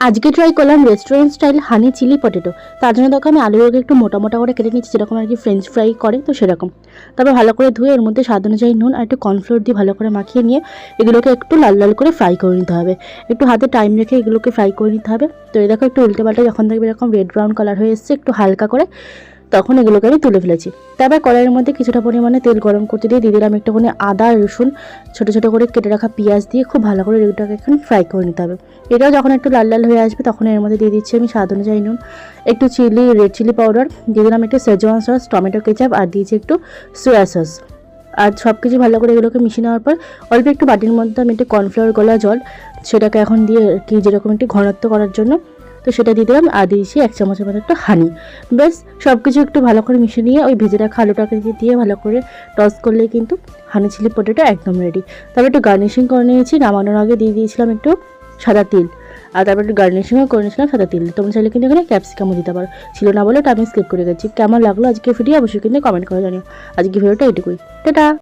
আজকে ট্রাই করলাম restaurant style honey chilli potato. তার জন্য দেখো আমি আলুগুলোকে একটু মোটা মোটা করে কেটে নিচ্ছি, যেরকম আর কি ফ্রেঞ্চ ফ্রাই করে, তো সেরকম। তারপর ভালো করে ধুয়ে এর মধ্যে স্বাদ অনুযায়ী নুন আর একটু কর্নফ্লোর দিয়ে ভালো করে মাখিয়ে নিয়ে এগুলোকে একটু লাল লাল করে ফ্রাই করে নিতে হবে। একটু হাতে টাইম রেখে এগুলোকে ফ্রাই করে নিতে হবে। তো এই দেখো একটু উল্টে পাল্টে যখন দেখবে এরকম রেড ব্রাউন কালার হয়ে এসছে একটু হালকা করে, তখন এগুলোকে আমি তুলে ফেলেছি। তারপর কড়াইয়ের মধ্যে কিছুটা পরিমাণে তেল গরম করতে দিয়ে দিলাম একটুখানি আদা রসুন ছোটো ছোটো করে কেটে রাখা পেঁয়াজ দিয়ে খুব ভালো করে এগুলোকে এখন ফ্রাই করে নিতে হবে। এটাও যখন একটু লাল লাল হয়ে আসবে তখন এর মধ্যে দিয়ে দিচ্ছি আমি স্বাদ অনুযায়ী নুন, একটু রেড চিলি পাউডার দিয়ে দিলাম, একটু সেজওয়ান সস, টমেটো কেচাপ আর দিয়েছি একটু সোয়া সস। আর সব কিছু ভালো করে এগুলোকে মিশিয়ে নেওয়ার পর অল্প একটু বাটির মধ্যে আমি একটু কর্নফ্লাওয়ার গলা জল সেটাকে এখন দিয়ে কি যেরকম একটু ঘনত্ব করার জন্য তো সেটা দিয়ে দিলাম, আর দিয়েছি 1 চামচের মতো একটু হানি। বেশ সব কিছু একটু ভালো করে মিশিয়ে নিয়ে ওই ভেজে রাখা আলুটাকে দিয়ে ভালো করে টস করলেই কিন্তু হানি চিলি পটেটো একদম রেডি। তারপর একটু গার্নিশিং করে নিয়েছি, নামানোর আগে দিয়ে দিয়েছিলাম একটু সাদা তিল, আর তারপর একটু গার্নিশিংও করে নিয়েছিলাম সাদা তিল। তোমরা চাইলে কিন্তু এখানে ক্যাপসিকামও দিতে পারো, ছিল না বলে ওটা আমি স্কিপ করে গেছি। কেমন লাগলো আজকে ভিডিও অবশ্যই কিন্তু কমেন্ট করে জানিও। আজকে ভিডিওটা এটুকুই, টাটা।